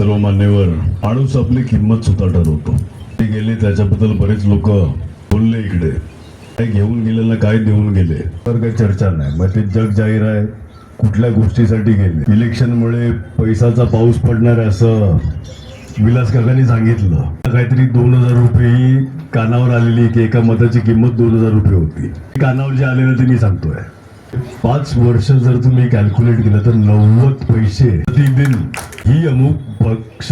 सर्व मान्यवर, माणूस आपली किंमत स्वतः ठरवतो. ते गेले त्याच्याबद्दल बरेच लोक बोलले, इकडे काय घेऊन गेले ना काय देऊन गेले तर काही चर्चा नाही. मग ते जग जाहीर आहे कुठल्या गोष्टीसाठी गेले. इलेक्शनमुळे पैसाचा पाऊस पडणार आहे असं विलास काकांनी सांगितलं. काहीतरी 2000 रुपये ही कानावर आलेली की एका मताची किंमत 2000 रुपये होती. कानावर जे आलेलं ते मी सांगतोय. 5 वर्ष जर तुम्ही कॅल्क्युलेट केलं तर 90 पैसे प्रतिदिन ही अमुक पक्ष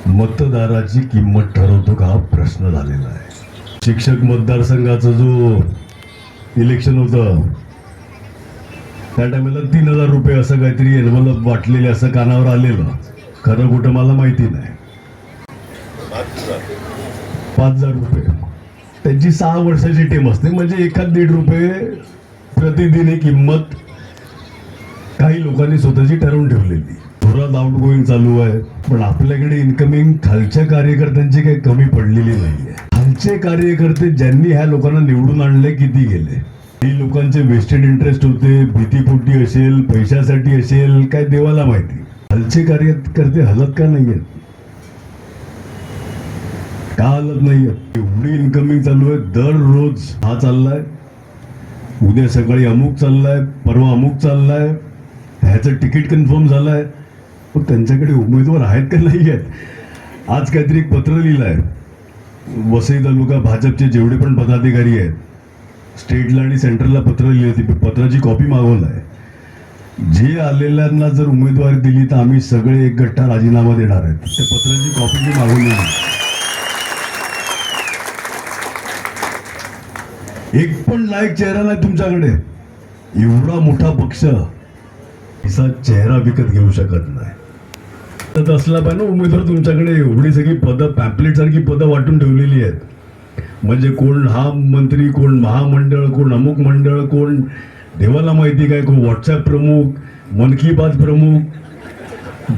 मतदाराची किंमत ठरवतो का हा प्रश्न झालेला आहे. शिक्षक मतदारसंघाचा जो इलेक्शन होतं त्या टायमाला 3000 रुपये असं काहीतरी एनवलप वाटलेले असं कानावर आलेलं. खरं कुठं मला माहिती नाही. 5000 रुपये त्यांची 6 वर्षाची टीम असते म्हणजे 1.5 रुपये प्रतिदिन ही किंमत काही लोकांनी स्वतःची ठरवून ठेवलेली. जोरात आउट गोईंग चालू आहे पण आपल्याकडे इन्कमिंग खालच्या कार्यकर्त्यांची काही कमी पडलेली नाहीये. खालचे कार्यकर्ते ज्यांनी ह्या लोकांना निवडून आणले किती गेले. काही लोकांचे वेस्टेड इंटरेस्ट होते, भीतीपोटी असेल, पैशासाठी असेल, काय देवाला माहिती. खालचे कार्यकर्ते हलत का नाहीयेत, का हलत नाहीयेत. एवढी इन्कमिंग चालू आहे. दररोज हा चाललाय, उद्या सकाळी अमुक चाललाय, परवा अमुक चाललाय, ह्याचं तिकीट कन्फर्म झालंय. पण त्यांच्याकडे उमेदवार आहेत का नाही आहेत. आज काहीतरी एक पत्र लिहिलंय. वसई तालुका भाजपचे जेवढे पण पदाधिकारी आहेत स्टेटला आणि सेंट्रलला पत्र लिहिलं. ती पत्राची कॉपी मागवलाय. जे आलेल्यांना जर उमेदवारी दिली तर आम्ही सगळे एक गठ्ठा राजीनामा देणार आहेत. त्या पत्राची कॉपी मी मागवली. एक पण लायक चेहरा नाही तुमच्याकडे. एवढा मोठा पक्ष असा चेहरा विकत घेऊ शकत नाही. तर असला पाहिजे ना उमेदवार तुमच्याकडे. एवढी सगळी पदं पॅम्पलेट सारखी पदं वाटून ठेवलेली आहेत. म्हणजे कोण हा मंत्री, कोण महामंडळ, कोण अमुक मंडळ, कोण देवाला माहिती काय, कोण व्हॉट्सअप प्रमुख, मन की बात प्रमुख.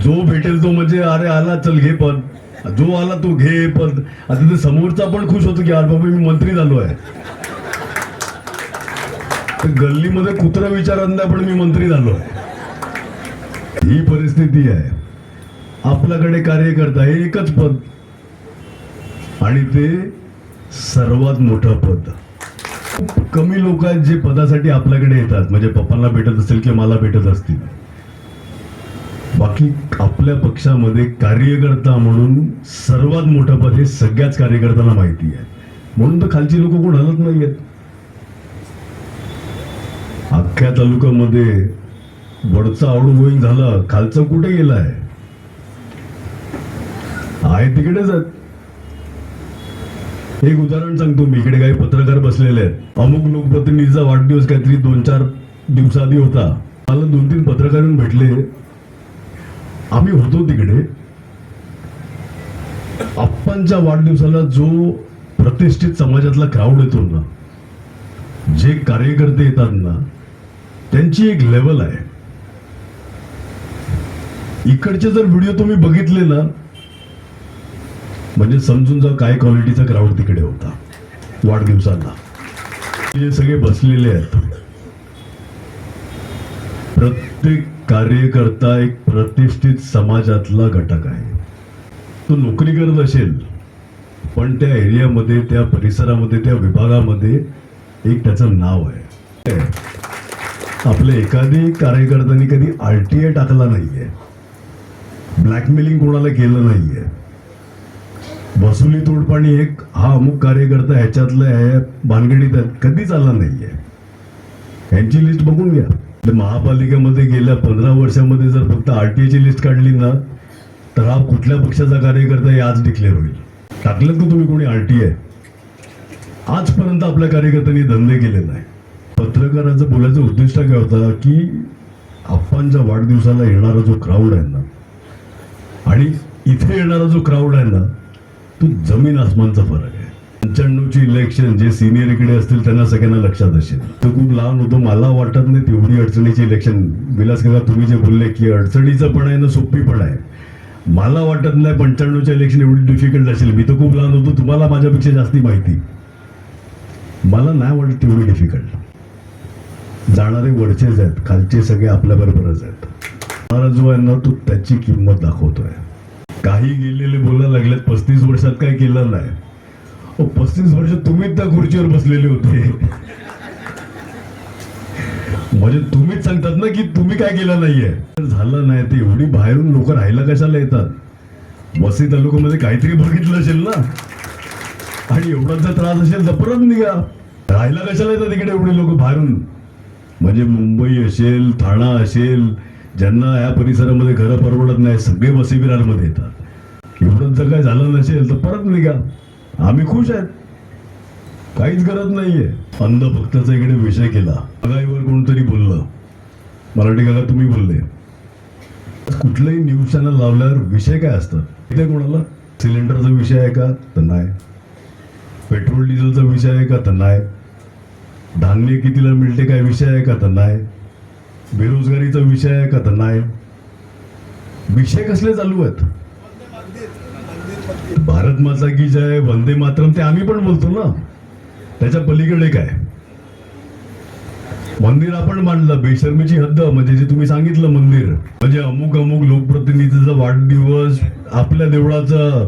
जो भेटेल तो म्हणजे अरे आला चल घे पद, जो आला तो घे पद. आता ते समोरचा पण खुश होतो की अरे बाबा मी मंत्री झालो आहे. गल्लीमध्ये कुत्रा विचारत नाही पण मी मंत्री झालो आहे. ही परिस्थिती आहे. आपल्याकडे कार्यकर्ता हे एकच पद आणि ते सर्वात मोठं पद. कमी लोक आहेत जे पदासाठी आपल्याकडे येतात. म्हणजे पप्पांना भेटत असेल किंवा मला भेटत असतील. बाकी आपल्या पक्षामध्ये कार्यकर्ता म्हणून सर्वात मोठं पद हे सगळ्याच कार्यकर्त्यांना माहिती आहे. म्हणून तर खालची लोक कोण हलत नाहीयेत. अख्ख्या तालुक्यामध्ये वरचं आउट गोईंग झालं, खालचं कुठे गेलाय आहे तिकडेच आहेत. एक उदाहरण सांगतो मी. इकडे काही पत्रकार बसलेले आहेत. अमुक लोकप्रतिनिधीचा वाढदिवस काहीतरी 2-4 दिवसाआधी होता. मला 2-3 पत्रकार येऊन भेटले. आम्ही होतो तिकडे. आप्पांच्या वाढदिवसाला जो प्रतिष्ठित समाजातला क्राऊड येतो ना, जे कार्यकर्ते येतात ना, त्यांची एक लेवल आहे. इकडचे जर व्हिडिओ तुम्ही बघितले ना म्हणजे समजून जा काय क्वालिटीचा क्राऊड तिकडे होता वाढदिवसाला. जे सगळे बसलेले आहेत. प्रत्येक कार्यकर्ता एक प्रतिष्ठित समाजातला घटक आहे. तो नोकरी करत असेल पण त्या एरियामध्ये, त्या परिसरामध्ये, त्या विभागामध्ये एक त्याचं नाव आहे. आपल्या एखादी कार्यकर्त्यांनी कधी RTI टाकला नाहीये, ब्लॅकमेलिंग कोणाला केलं नाहीये, वसुली तोडपाणी एक हा अमुक कार्यकर्ता ह्याच्यातलं आहे भानगडीत कधीच आला नाहीये. यांची लिस्ट बघून घ्या. महापालिकेमध्ये गेल्या 15 वर्षामध्ये जर फक्त RTIची लिस्ट काढली ना तर हा कुठल्या पक्षाचा कार्यकर्ता हे आज डिक्लेअर होईल. टाकलं का तुम्ही कोणी RTI? आजपर्यंत आपल्या कार्यकर्त्यांनी धंदे केले नाही. पत्रकाराचं बोलायचं उद्दिष्ट काय होता की आप्पांच्या वाढदिवसाला येणारा जो क्राऊड आहे ना आणि इथे येणारा जो क्राऊड आहे ना तो जमीन आसमानचा फरक आहे. 95ची इलेक्शन जे सिनियर इकडे असतील त्यांना सगळ्यांना लक्षात असेल. तो खूप लहान होतो. मला वाटत नाही तेवढी अडचणीची इलेक्शन. विलास काका तुम्ही जे बोलले की अडचणीचं पण आहे ना सोपी पण आहे. मला वाटत नाही 95च्या इलेक्शन एवढी डिफिकल्ट असेल. मी तर खूप लहान होतो. तुम्हाला माझ्यापेक्षा जास्ती माहिती. मला नाही वाटत तेवढी डिफिकल्ट. जाणारे वरचेच आहेत, खालचे सगळे आपल्या बरोबरच आहेत. मला जो आहे ना तो त्याची किंमत दाखवतोय. काही गेलेले बोलायला लागलेत 35 वर्षात काय केलं नाही. 35 वर्ष तुम्हीच त्या खुर्चीवर बसलेले होते. म्हणजे तुम्हीच सांगतात ना की तुम्ही काय केलं नाहीये. झालं नाही ते एवढी बाहेरून लोक राहायला कशाला येतात. वसई तालुक्यामध्ये काहीतरी बघितलं असेल ना, आणि एवढाच जर त्रास असेल तर परत निघा. राहायला कशाला येतात तिकडे एवढे लोक बाहेरून. म्हणजे मुंबई असेल, ठाणा असेल, ज्यांना या परिसरामध्ये घरं परवडत नाही सगळे वसई विरारमध्ये येतात. एवढंच जर काय झालं नसेल तर परत निघा. आम्ही खुश आहेत, काहीच गरज नाहीये. अंधभक्ताचा इकडे विषय केला. महागाईवर कोणतरी बोललं, मराठी काका तुम्ही बोलले. कुठलंही न्यूज चॅनल लावल्यावर विषय काय असतात इथे कोणाला? सिलेंडरचा विषय आहे का? तर नाही. पेट्रोल डिझेलचा विषय आहे का? तर नाही. धान्य कितीला मिळते काय विषय आहे का? तर नाही. बेरोजगारीचा विषय आहे का? तर नाही. विषय कसले चालू आहेत? भारत माता की जय, वंदे मातरम ते आम्ही पण बोलतो ना. त्याच्या पलीकडे काय? मंदिर आपण मांडलं, बेशर्मीची हद्द. म्हणजे जे तुम्ही सांगितलं मंदिर म्हणजे अमुक अमुक लोकप्रतिनिधीचा वाढदिवस, आपल्या देवळाचा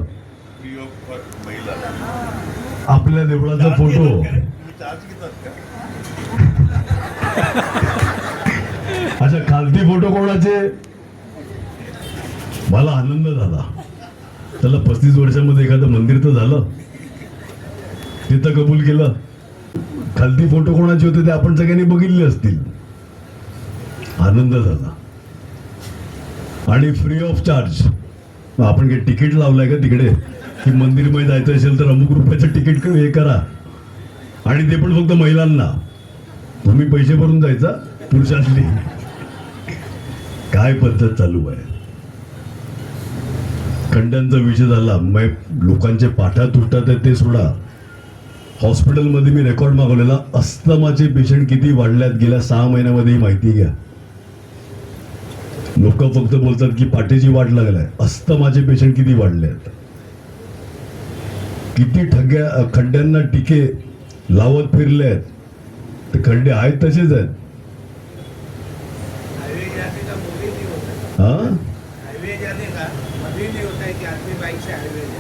फोटो. अच्छा, खालती फोटो कोणाचे? मला आनंद झाला. त्याला 35 वर्षामध्ये एखादं मंदिर तर झालं, तिथं कबूल केलं. खालती फोटो कोणाचे होते ते आपण सगळ्यांनी बघितले असतील. आनंद झाला. आणि फ्री ऑफ चार्ज. आपण काही तिकीट लावलंय का तिकडे की मंदिरमध्ये जायचं असेल तर अमुक रुपयाचं तिकीट हे करा, आणि ते पण फक्त महिलांना. तुम्ही पैसे भरून जायचा, पुरुषांनी. काय पद्धत चालू आहे? खंड्यांचा विषय झाला. लोकांचे पाठा तुटतात ते सोडा. हॉस्पिटलमध्ये मी रेकॉर्ड मागवलेला, अस्थमाचे पेशंट किती वाढल्यात गेल्या 6 महिन्यामध्ये ही माहिती घ्या. लोक फक्त बोलतात की पाठीची वाट लागलाय. अस्थमाचे पेशंट किती वाढलेत. किती खड्ड्यांना टिके लावत फिरले आहेत. ते खड्डे आहेत तसेच आहेत.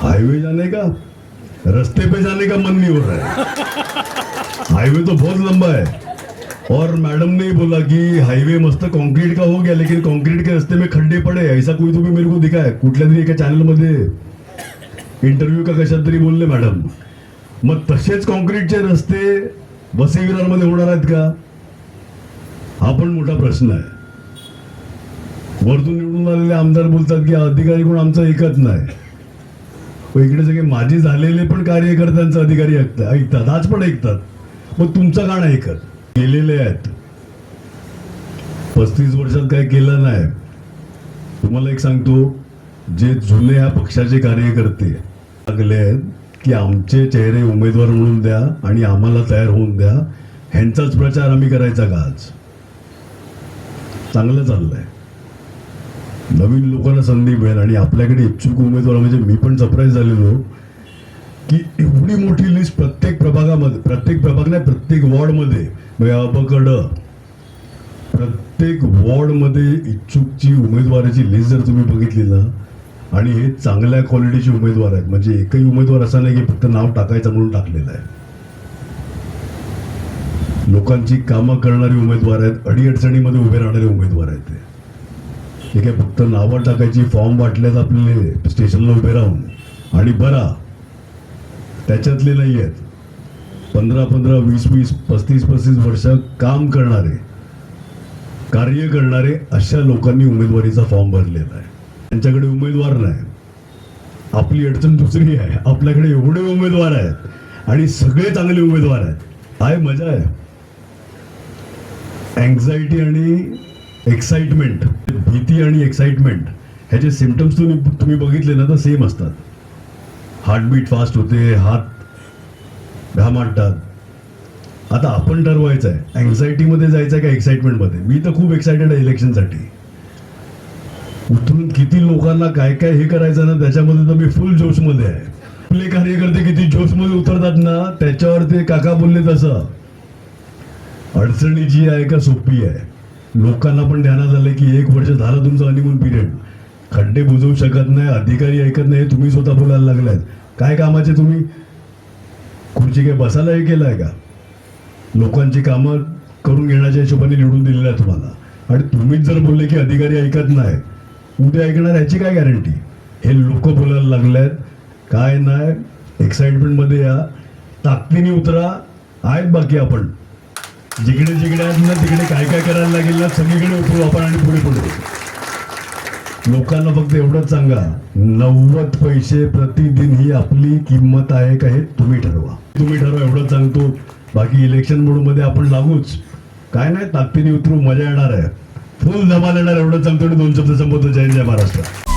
हाईवे जाने का, रास्ते पे जाने का मन नहीं हो रहा है. हाईवे तो बहुत लंबा है. और मैडम ने बोला कि हाईवे मस्त कंक्रीट का हो गया, लेकिन कंक्रीट के रास्ते में खड्डे पड़े. ऐसा कोई तो भी मेरे को दिखा है. कुठल्या तरी एका चॅनल मध्ये इंटरव्ह्यू का कशात तरी बोलले मॅडम. मग तसेच कॉन्क्रीटचे रस्ते वसई विरारमध्ये होणार आहेत का? हा पण मोठा प्रश्न आहे. वरतून निवडून आलेले आमदार बोलतात की अधिकारी कोण आमचं ऐकत नाही. इकडे सगळे माझी झालेले पण कार्यकर्त्यांचा अधिकारी ऐकतात, आज पण ऐकतात. मग तुमचं का नाही ऐकत? गेलेले आहेत. 35 वर्षात काय केलं नाही. तुम्हाला एक सांगतो, जे जुने ह्या पक्षाचे कार्यकर्ते लागले आहेत की आमचे चेहरे उमेदवार म्हणून द्या आणि आम्हाला तयार होऊन द्या, ह्यांचाच प्रचार आम्ही करायचा का? आज चांगलं चाललंय. नवीन लोकांना संधी मिळेल. आणि आपल्याकडे इच्छुक उमेदवार म्हणजे मी पण सरप्राईज झालेलो की एवढी मोठी लिस्ट प्रत्येक प्रभागामध्ये, प्रत्येक प्रभाग नाही प्रत्येक वॉर्डमध्ये, प्रत्येक वॉर्डमध्ये इच्छुकची उमेदवाराची लिस्ट जर तुम्ही बघितली ना, आणि हे चांगल्या क्वालिटीचे उमेदवार आहेत. म्हणजे एकही उमेदवार असा नाही की फक्त नाव टाकायचं म्हणून टाकलेलं आहे. लोकांची कामं करणारे उमेदवार आहेत, अडीअडचणीमध्ये उभे राहणारे उमेदवार आहेत. हे काय फक्त नावं टाकायची, फॉर्म वाटल्यात आपले स्टेशनला उभे राहून आणि बरा, त्याच्यातले नाही आहेत. 15-15, 20-20, 35-35 वर्ष काम करणारे, कार्य करणारे अशा लोकांनी उमेदवारीचा फॉर्म भरलेला आहे. त्यांच्याकडे उमेदवार नाही. आपली अडचण दुसरी आहे. आपल्याकडे एवढे उमेदवार आहेत आणि सगळे चांगले उमेदवार आहेत. काय मजा आहे. अँक्झायटी आणि एक्साइटमेंट, भीती आणि एक्साइटमेंट ह्याचे सिम्पटम्स तुम्ही बघितले ना तर सेम असतात. हार्टबीट फास्ट होते, हात घाम आणतात. आता आपण ठरवायचं आहे अँक्झायटीमध्ये जायचं का एक्साइटमेंटमध्ये. मी तर खूप एक्साइटेड आहे इलेक्शनसाठी. उतरून किती लोकांना काय काय हे करायचं ना, त्याच्यामध्ये तर मी फुल जोशमध्ये आहे. आपले कार्यकर्ते किती जोशमध्ये उतरतात ना, त्याच्यावर ते काका बोलले तसं. अडचणी जी आहे का सोपी आहे. लोकांना पण ध्यानात आलं की 1 वर्ष झालं तुमचं हनीमून पिरियड. खड्डे बुजवू शकत नाही, अधिकारी ऐकत नाही, हे तुम्ही स्वतः बोलायला लागलात. काय कामाचे तुम्ही? खुर्ची काय बसायला हे केलाय का? लोकांची कामं करून घेण्याच्या हिशोबाने निवडून दिलेलं आहे तुम्हाला. आणि तुम्हीच जर बोलले की अधिकारी ऐकत नाही, उद्या ऐकणार याची काय गॅरंटी? हे लोक बोलायला लागलेत. काय नाही, एक्साइटमेंटमध्ये या, ताकदीने उतरा. आहेत बाकी आपण जिकडे जिकडे आहेत ना तिकडे काय काय करायला लागेल ना सगळीकडे उतरू आपण आणि पुढे पुढे. लोकांना फक्त एवढंच सांगा, 90 पैसे प्रतिदिन ही आपली किंमत आहे का हे तुम्ही ठरवा. तुम्ही ठरवा एवढंच सांगतो. बाकी इलेक्शन मोडमध्ये आपण लागूच. काय नाही, ताकदीने उतरू, मजा येणार आहे, फुल धमाल येणार एवढंच सांगतो आणि 2 शब्द संपवतो. जय जय महाराष्ट्र.